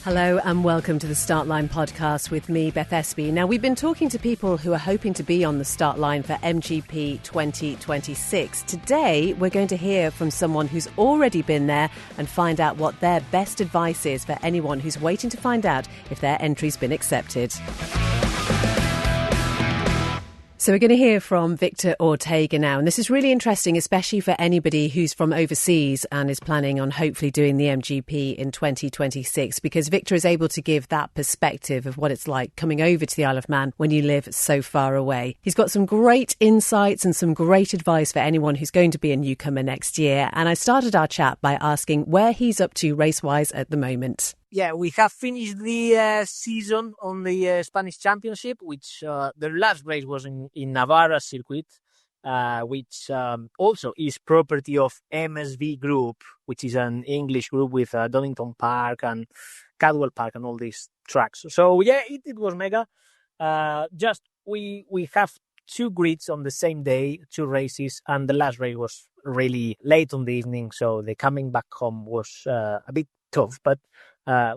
Hello and welcome to the Startline podcast with me, Beth Espy. Now, we've been talking to people who are hoping to be on the start line for MGP 2026. Today, we're going to hear from someone who's already been there and find out what their best advice is for anyone who's waiting to find out if their entry's been accepted. So we're going to hear from Victor Ortega now, and this is really interesting, especially for anybody who's from overseas and is planning on hopefully doing the MGP in 2026, because Victor is able to give that perspective of what it's like coming over to the Isle of Man when you live so far away. He's got some great insights and some great advice for anyone who's going to be a newcomer next year, and I started our chat by asking where he's up to race-wise at the moment. Yeah, we have finished the season on the Spanish Championship, which the last race was in Navarra circuit, which also is property of MSV Group, which is an English group with Donington Park and Cadwell Park and all these tracks. So yeah, it was mega. Just we have two grids on the same day, two races, and the last race was really late on the evening, so the coming back home was a bit tough, but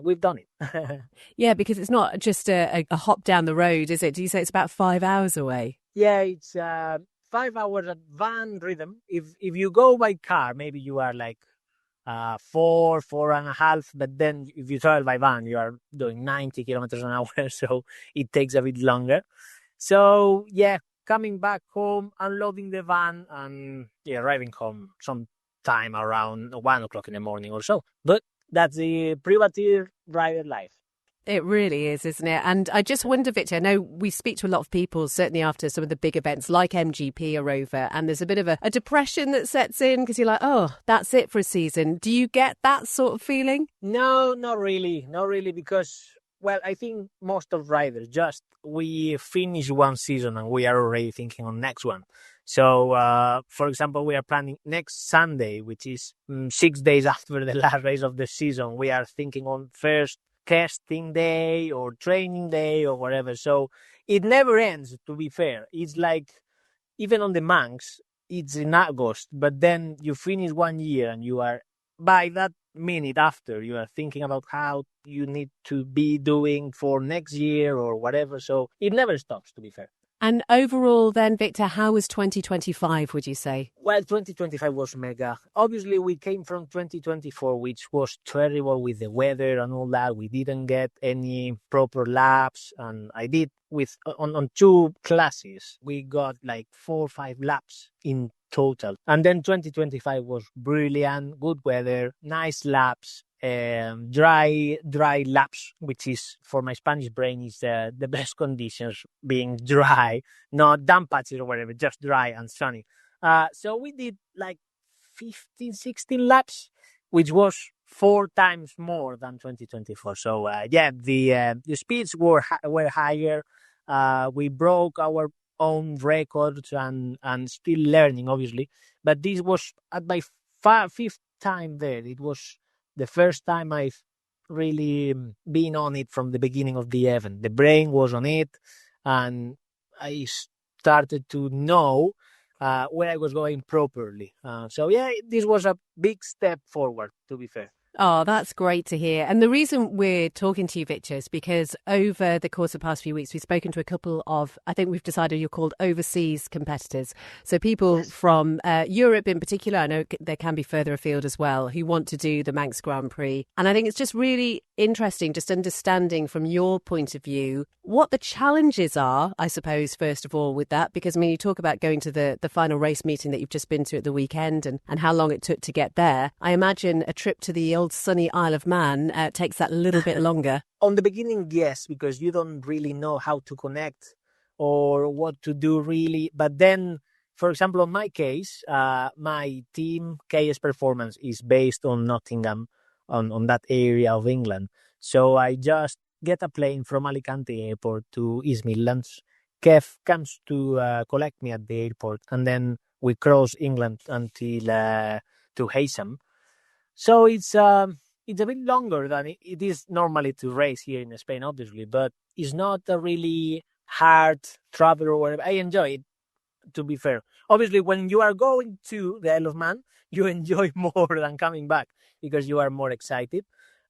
we've done it. Yeah, because it's not just a hop down the road, is it? Do you say it's about 5 hours away? Yeah, it's 5 hours at van rhythm. If you go by car, maybe you are like 4.5, but then if you travel by van, you are doing 90 kilometers an hour, so it takes a bit longer. So yeah, coming back home, unloading the van, and arriving home sometime around 1 o'clock in the morning or so. But that's the privateer rider life. It really is, isn't it? And I just wonder, Victor, I know we speak to a lot of people, certainly after some of the big events like MGP are over, and there's a bit of a depression that sets in because you're like, oh, that's it for a season. Do you get that sort of feeling? No, not really. Not really, because, well, I think most of riders we finish one season and we are already thinking on next one. So, for example, we are planning next Sunday, which is 6 days after the last race of the season. We are thinking on first testing day or training day or whatever. So it never ends, to be fair. It's like, even on the Manx, it's in August, but then you finish 1 year and you are, by that minute after, you are thinking about how you need to be doing for next year or whatever. So it never stops, to be fair. And overall then, Victor, how was 2025, would you say? Well, 2025 was mega. Obviously, we came from 2024, which was terrible with the weather and all that. We didn't get any proper laps. And I did on two classes, we got like 4 or 5 laps in total. And then 2025 was brilliant, good weather, nice laps. Dry laps, which is for my Spanish brain is the best conditions, being dry, not damp patches or whatever, just dry and sunny. So we did like 15, 16 laps, which was 4 times more than 2024. So yeah, the speeds were higher. We broke our own records and still learning, obviously. But this was at my 5th time there. It was the first time I've really been on it from the beginning of the event. The brain was on it, and I started to know where I was going properly. So yeah, this was a big step forward, to be fair. Oh, that's great to hear. And the reason we're talking to you, Victor, is because over the course of the past few weeks, we've spoken to a couple of, I think we've decided you're called overseas competitors. So people from Europe in particular, I know there can be further afield as well, who want to do the Manx Grand Prix. And I think it's just really interesting, just understanding from your point of view, what the challenges are, I suppose, first of all, with that. Because, I mean, you talk about going to the final race meeting that you've just been to at the weekend and how long it took to get there. I imagine a trip to the old sunny Isle of Man takes that a little bit longer. On the beginning, yes, because you don't really know how to connect or what to do really. But then, for example, on my case, my team, KS Performance, is based on Nottingham, on that area of England. So I just get a plane from Alicante Airport to East Midlands. Kev comes to collect me at the airport, and then we cross England until to Haysham. So it's a bit longer than it is normally to race here in Spain, obviously, but it's not a really hard travel or whatever. I enjoy it, to be fair. Obviously, when you are going to the Isle of Man, you enjoy more than coming back because you are more excited.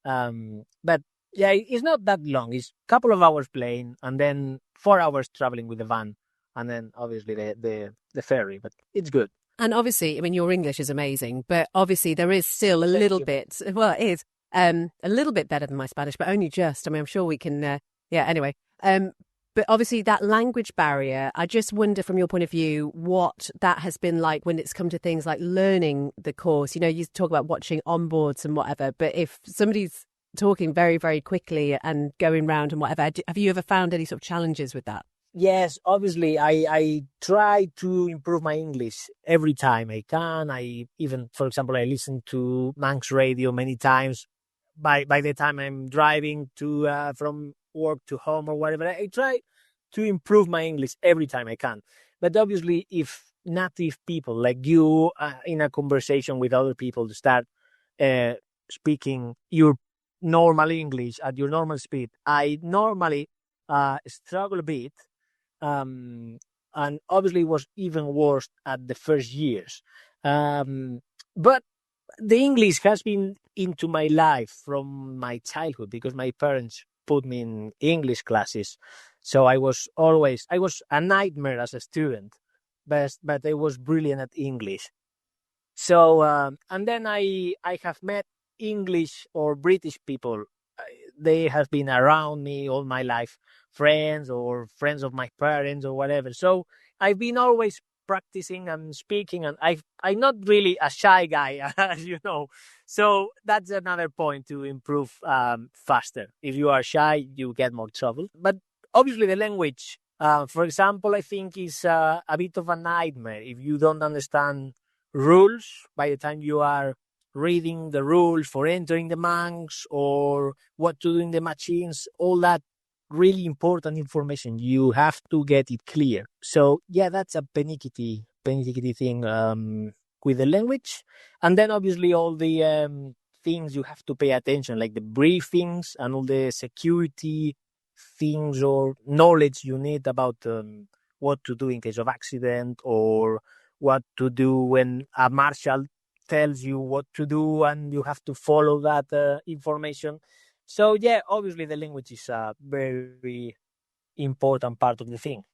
But Yeah, it's not that long. It's a couple of hours plane and then 4 hours traveling with the van and then obviously the ferry, but it's good. And obviously, I mean, your English is amazing, but obviously there is still a Thank little you. bit, well, it is a little bit better than my Spanish, but only just. I mean, I'm sure we can, yeah, anyway. But obviously that language barrier, I just wonder from your point of view, what that has been like when it's come to things like learning the course. You know, you talk about watching onboards and whatever, but if somebody's talking very, very quickly and going round and whatever, have you ever found any sort of challenges with that? Yes, obviously, I try to improve my English every time I can. I even, for example, I listen to Manx radio many times. By the time I'm driving to from work to home or whatever, I try to improve my English every time I can. But obviously, if native people like you in a conversation with other people to start uh, speaking your normal English at your normal speed, I normally struggle a bit, um, and obviously it was even worse at the first years. But the English has been into my life from my childhood because my parents put me in English classes. So I was a nightmare as a student, but I was brilliant at English. So, and then I have met English or British people. They have been around me all my life, friends or friends of my parents or whatever. So I've been always practicing and speaking, and I'm not really a shy guy, as you know. So that's another point to improve faster. If you are shy, you get more trouble. But obviously, the language, for example, I think is a bit of a nightmare if you don't understand rules by the time you are reading the rules for entering the Manx or what to do in the machines, all that really important information. You have to get it clear. So yeah, that's a penickety thing with the language. And then obviously all the things you have to pay attention, like the briefings and all the security things or knowledge you need about what to do in case of accident or what to do when a marshal tells you what to do and you have to follow that information. So yeah, obviously the language is a very important part of the thing.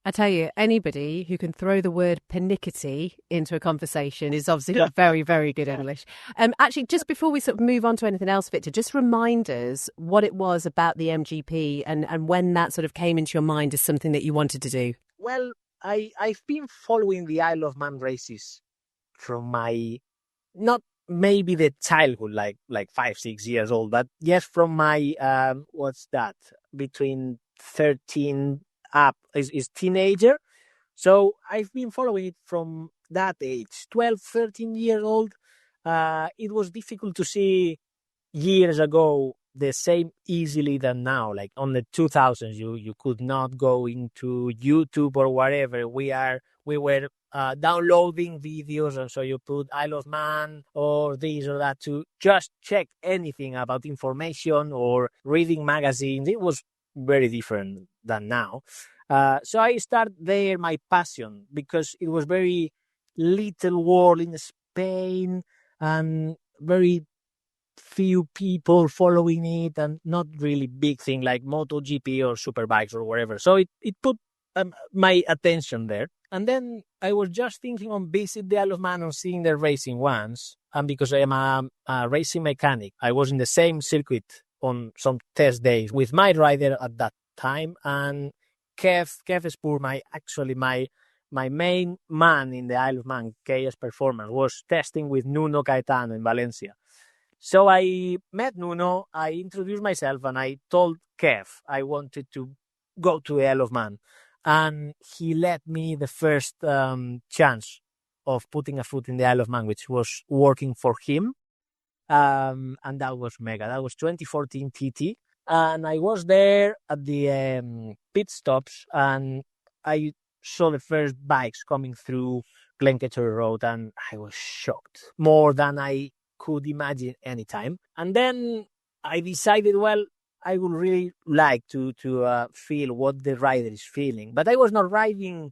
I tell you, anybody who can throw the word pernickety into a conversation is obviously not very, very good English. Actually, just before we sort of move on to anything else, Victor, just remind us what it was about the MGP and when that sort of came into your mind as something that you wanted to do. Well, I've been following the Isle of Man races from my not maybe the childhood like 5 6 years old, but yes, from my what's that, between 13 up is teenager. So I've been following it from that age, 12 13 years old. It was difficult to see years ago the same easily than now. Like on the 2000s, you could not go into YouTube or whatever. We were downloading videos, and so you put Isle of Man or this or that to just check anything about information or reading magazines. It was very different than now. So I started there my passion because it was very little world in Spain and very few people following it and not really big thing like MotoGP or Superbikes or whatever. So it put my attention there. And then I was just thinking on visit the Isle of Man and seeing the racing once. And because I am a racing mechanic, I was in the same circuit on some test days with my rider at that time. And Kev Spur, my main man in the Isle of Man, KS Performance, was testing with Nuno Caetano in Valencia. So I met Nuno, I introduced myself, and I told Kev I wanted to go to the Isle of Man. And he let me the first chance of putting a foot in the Isle of Man, which was working for him. And that was mega. That was 2014 TT. And I was there at the pit stops, and I saw the first bikes coming through Glencatcher Road, and I was shocked more than I could imagine any time. And then I decided, well, I would really like to feel what the rider is feeling, but I was not riding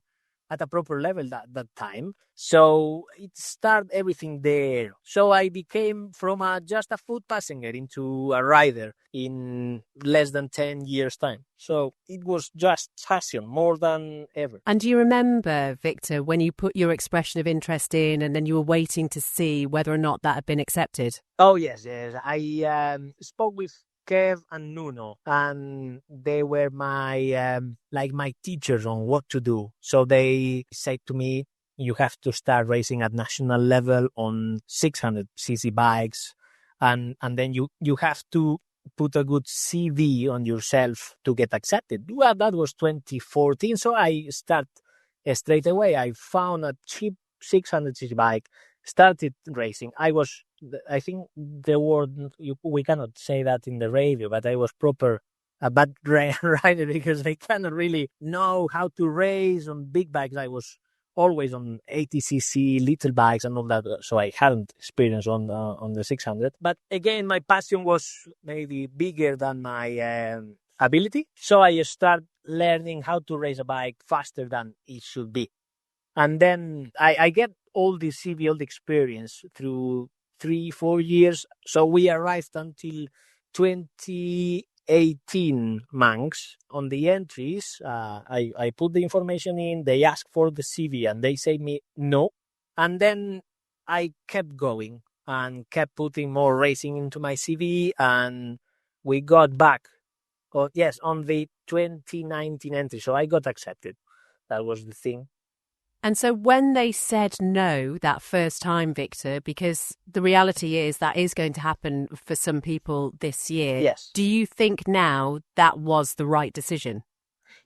at a proper level that time. So it started everything there. So I became from just a foot passenger into a rider in less than 10 years' time. So it was just passion more than ever. And do you remember, Victor, when you put your expression of interest in and then you were waiting to see whether or not that had been accepted? Oh, yes, yes. I spoke with Kev and Nuno, and they were my like my teachers on what to do. So they said to me, "You have to start racing at national level on 600cc bikes, and then you have to put a good CV on yourself to get accepted." Well, that was 2014, so I start straight away. I found a cheap 600cc bike, started racing. I think the word, we cannot say that in the radio, but I was proper a bad rider because I cannot really know how to race on big bikes. I was always on 80cc little bikes and all that, so I hadn't experience on the 600. But again, my passion was maybe bigger than my ability, so I start learning how to race a bike faster than it should be. And then I get all the CV, all the experience through 3-4 years. So we arrived until 2018 Manx. On the entries, I put the information in, they asked for the CV and they say me no. And then I kept going and kept putting more racing into my CV, and we got back. Oh, yes, on the 2019 entry. So I got accepted. That was the thing. And so when they said no that first time, Victor, because the reality is that is going to happen for some people this year. Yes. Do you think now that was the right decision?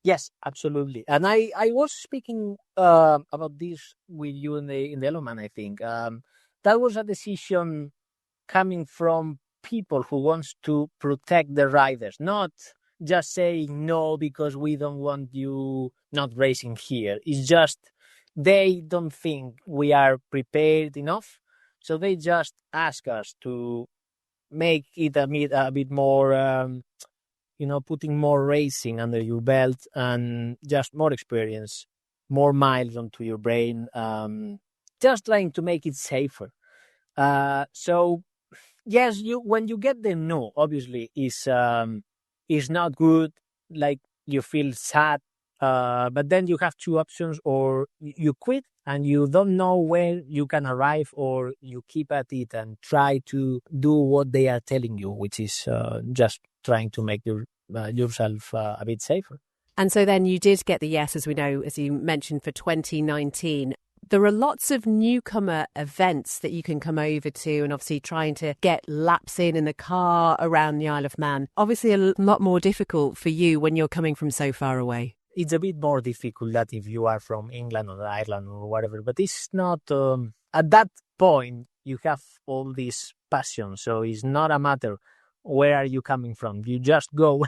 Yes, absolutely. And I was speaking about this with you in the Eloman, I think. That was a decision coming from people who wants to protect the riders, not just saying no because we don't want you not racing here. It's just they don't think we are prepared enough. So they just ask us to make it a bit more putting more racing under your belt and just more experience, more miles onto your brain, just trying to make it safer. So yes, you when you get the no, obviously is not good. Like you feel sad, but then you have two options: or you quit and you don't know where you can arrive, or you keep at it and try to do what they are telling you, which is just trying to make yourself a bit safer. And so then you did get the yes, as we know, as you mentioned, for 2019. There are lots of newcomer events that you can come over to, and obviously trying to get laps in the car around the Isle of Man. Obviously a lot more difficult for you when you're coming from so far away. It's a bit more difficult that if you are from England or Ireland or whatever, but it's not, at that point, you have all this passion. So it's not a matter where are you coming from. You just go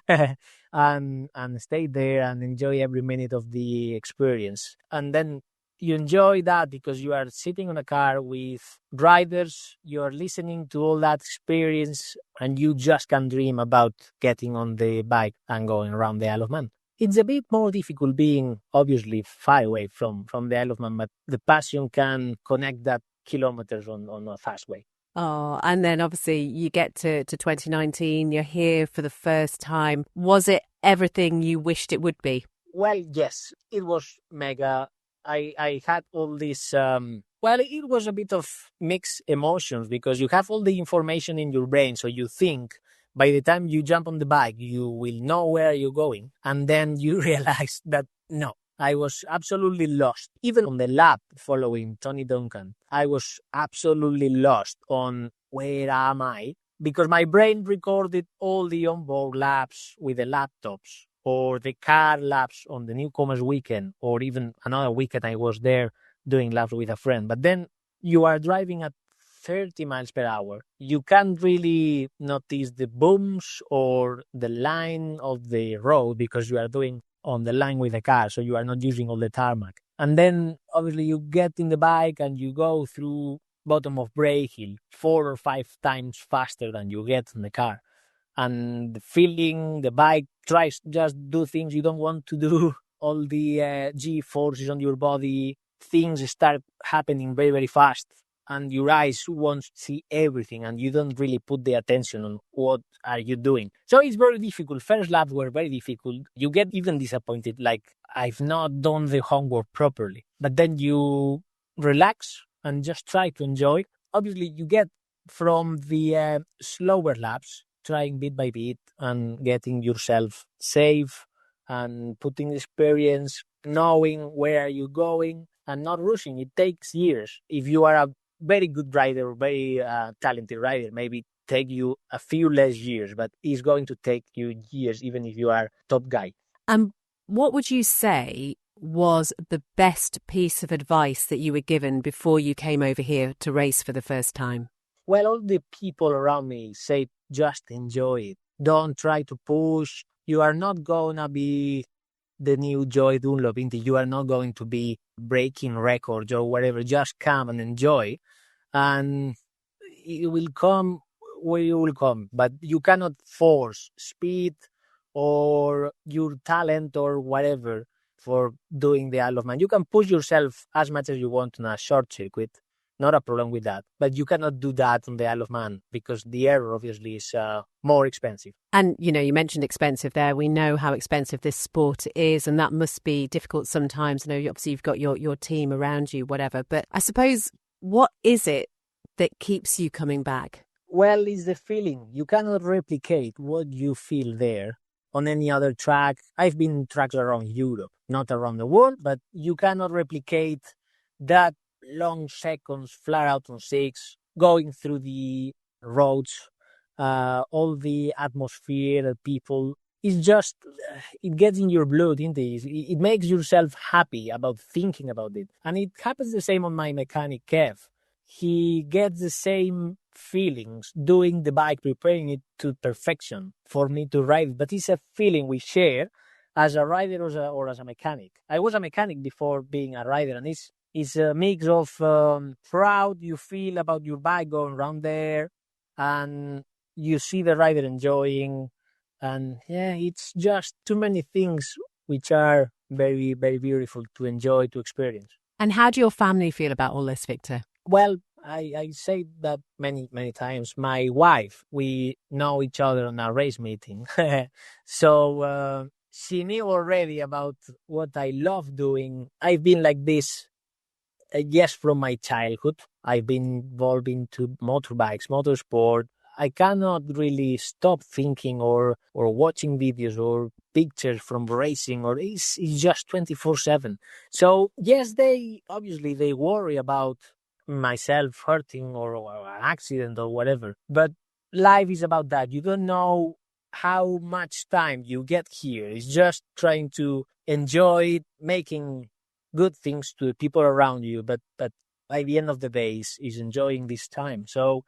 and stay there and enjoy every minute of the experience. And then you enjoy that because you are sitting on a car with riders, you're listening to all that experience, and you just can dream about getting on the bike and going around the Isle of Man. It's a bit more difficult being obviously far away from the Isle of Man, but the passion can connect that kilometers on a fast way. Oh, and then obviously you get to 2019, you're here for the first time. Was it everything you wished it would be? Well, yes, it was mega. I had all this, well, it was a bit of mixed emotions because you have all the information in your brain. So you think by the time you jump on the bike, you will know where you're going. And then you realize that no, I was absolutely lost. Even on the lap following Tony Duncan, I was absolutely lost on where am I? Because my brain recorded all the onboard laps with the laptops, or the car laps on the Newcomers weekend, or even another weekend I was there doing laps with a friend. But then you are driving at 30 miles per hour. You can't really notice the booms or the line of the road because you are doing on the line with the car, so you are not using all the tarmac. And then obviously you get in the bike and you go through bottom of Bray Hill 4 or 5 times faster than you get in the car. And the feeling, the bike tries just do things you don't want to do all the G forces on your body, things start happening very, very fast. And your eyes want to see everything, and you don't really put the attention on what are you doing. So it's very difficult. First laps were very difficult. You get even disappointed, like I've not done the homework properly. But then you relax and just try to enjoy. Obviously, you get from the slower laps, trying bit by bit and getting yourself safe and putting experience, knowing where you're going and not rushing. It takes years. If you are a very good rider, very talented rider, maybe take you a few less years, but it's going to take you years, even if you are top guy. And what would you say was the best piece of advice that you were given before you came over here to race for the first time? Well, all the people around me say just enjoy it. Don't try to push. You are not gonna be the new Joy Dunlop. You are not going to be breaking records or whatever. Just come and enjoy, and it will come where you will come. But you cannot force speed or your talent or whatever for doing the Isle of Man. You can push yourself as much as you want on a short circuit. Not a problem with that. But you cannot do that on the Isle of Man because the air obviously is more expensive. And, you know, you mentioned expensive there. We know how expensive this sport is, and that must be difficult sometimes. You know, obviously you've got your team around you, whatever. But I suppose, what is it that keeps you coming back? Well, it's the feeling. You cannot replicate what you feel there on any other track. I've been in tracks around Europe, not around the world, but you cannot replicate that long seconds, flat out on six, going through the roads, all the atmosphere, the people. It's just, it gets in your blood, isn't it? It makes yourself happy about thinking about it. And it happens the same on my mechanic, Kev. He gets the same feelings doing the bike, preparing it to perfection for me to ride. But it's a feeling we share as a rider or as a mechanic. I was a mechanic before being a rider, and it's a mix of proud you feel about your bike going around there, and you see the rider enjoying, and yeah, it's just too many things which are very, very beautiful to enjoy, to experience. And how do your family feel about all this, Victor? Well, I say that many, many times. My wife, we know each other on a race meeting. So she knew already about what I love doing. I've been like this, yes, from my childhood. I've been involved into motorbikes, motorsport. I cannot really stop thinking or watching videos or pictures from racing, or it's just 24/7. So yes, they worry about myself hurting or an accident or whatever. But life is about that. You don't know how much time you get here. It's just trying to enjoy it, making good things to the people around you. But by the end of the day, is enjoying this time. So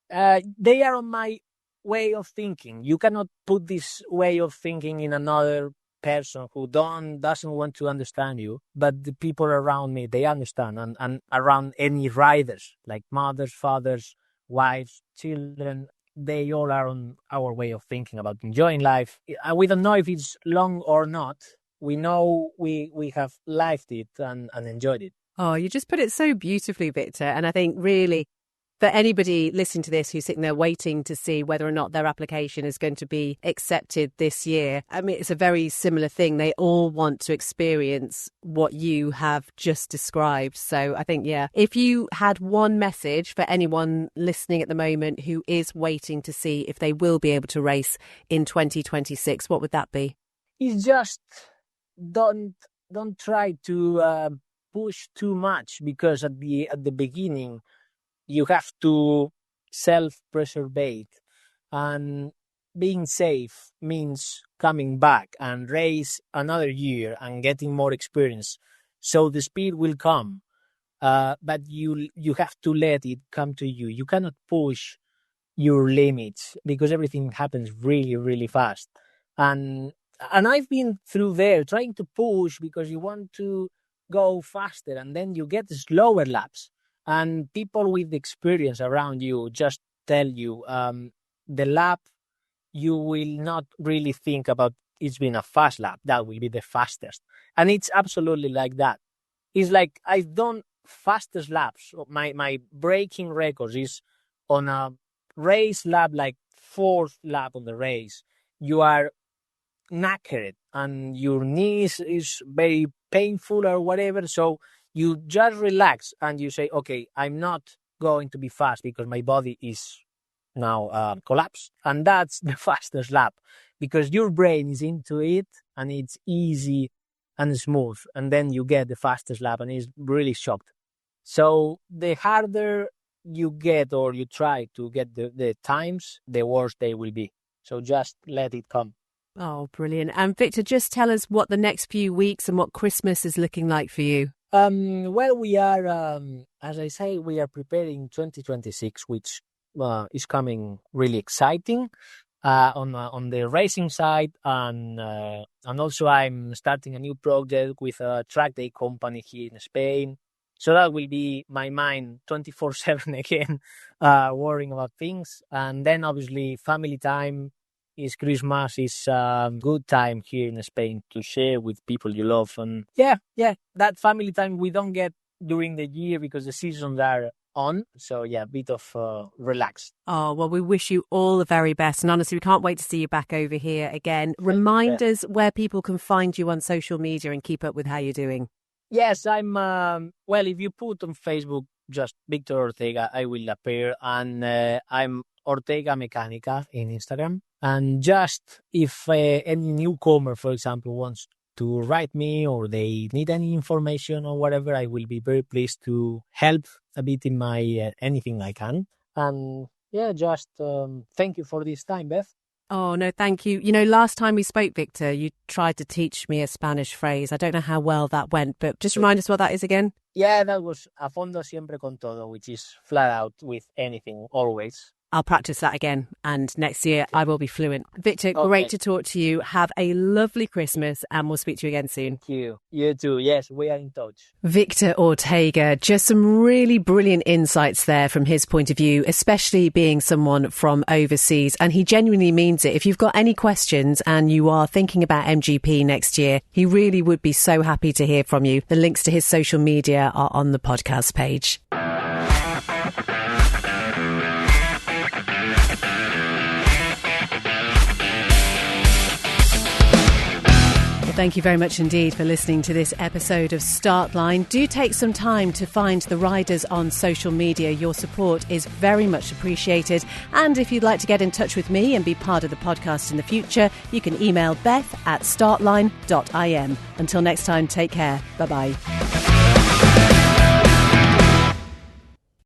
they are on my way of thinking. You cannot put this way of thinking in another person who doesn't want to understand you, but the people around me, they understand, and around any riders, like mothers, fathers, wives, children, they all are on our way of thinking about enjoying life. We don't know if it's long or not. We know we have lived it and enjoyed it. Oh, you just put it so beautifully, Victor. And I think really, for anybody listening to this who's sitting there waiting to see whether or not their application is going to be accepted this year, I mean, it's a very similar thing. They all want to experience what you have just described. So I think, yeah, if you had one message for anyone listening at the moment who is waiting to see if they will be able to race in 2026, what would that be? It's just don't try to push too much, because at the beginning you have to self-preserve, and being safe means coming back and race another year and getting more experience. So the speed will come, but you have to let it come to you. You cannot push your limits because everything happens really, really fast. And I've been through there trying to push because you want to go faster, and then you get slower laps, and people with experience around you just tell you the lap, you will not really think about it's been a fast lap. That will be the fastest. And it's absolutely like that. It's like I've done fastest laps. My braking records is on a race lap, like fourth lap on the race. You are knackered and your knees is very painful or whatever. So you just relax and you say, okay, I'm not going to be fast because my body is now collapsed. And that's the fastest lap because your brain is into it and it's easy and smooth. And then you get the fastest lap and it's really shocked. So the harder you get or you try to get the times, the worse they will be. So just let it come. Oh, brilliant. And Victor, just tell us what the next few weeks and what Christmas is looking like for you. Well, we are, as I say, we are preparing 2026, which is coming really exciting on the racing side. And also I'm starting a new project with a track day company here in Spain. So that will be my mind 24/7 again, worrying about things. And then obviously family time. Is Christmas is a good time here in Spain to share with people you love. And yeah, that family time we don't get during the year because the seasons are on. So yeah, a bit of relax. Oh, well, we wish you all the very best. And honestly, we can't wait to see you back over here again. Remind us where people can find you on social media and keep up with how you're doing. Yes, I'm, well, if you put on Facebook, just Victor Ortega, I will appear. And I'm Ortega Mecánica in Instagram. And just if any newcomer, for example, wants to write me or they need any information or whatever, I will be very pleased to help a bit in my anything I can. And yeah, just thank you for this time, Beth. Oh, no, thank you. You know, last time we spoke, Victor, you tried to teach me a Spanish phrase. I don't know how well that went, but just remind us what that is again. Yeah, that was a fondo siempre con todo, which is flat out with anything, always. I'll practice that again, and next year I will be fluent. Victor, great to talk to you. Have a lovely Christmas, and we'll speak to you again soon. Thank you. You too. Yes, we are in touch. Victor Ortega, just some really brilliant insights there from his point of view, especially being someone from overseas, and he genuinely means it. If you've got any questions and you are thinking about MGP next year, he really would be so happy to hear from you. The links to his social media are on the podcast page. Thank you very much indeed for listening to this episode of Startline. Do take some time to find the riders on social media. Your support is very much appreciated. And if you'd like to get in touch with me and be part of the podcast in the future, you can email beth@startline.im. Until next time, take care. Bye-bye.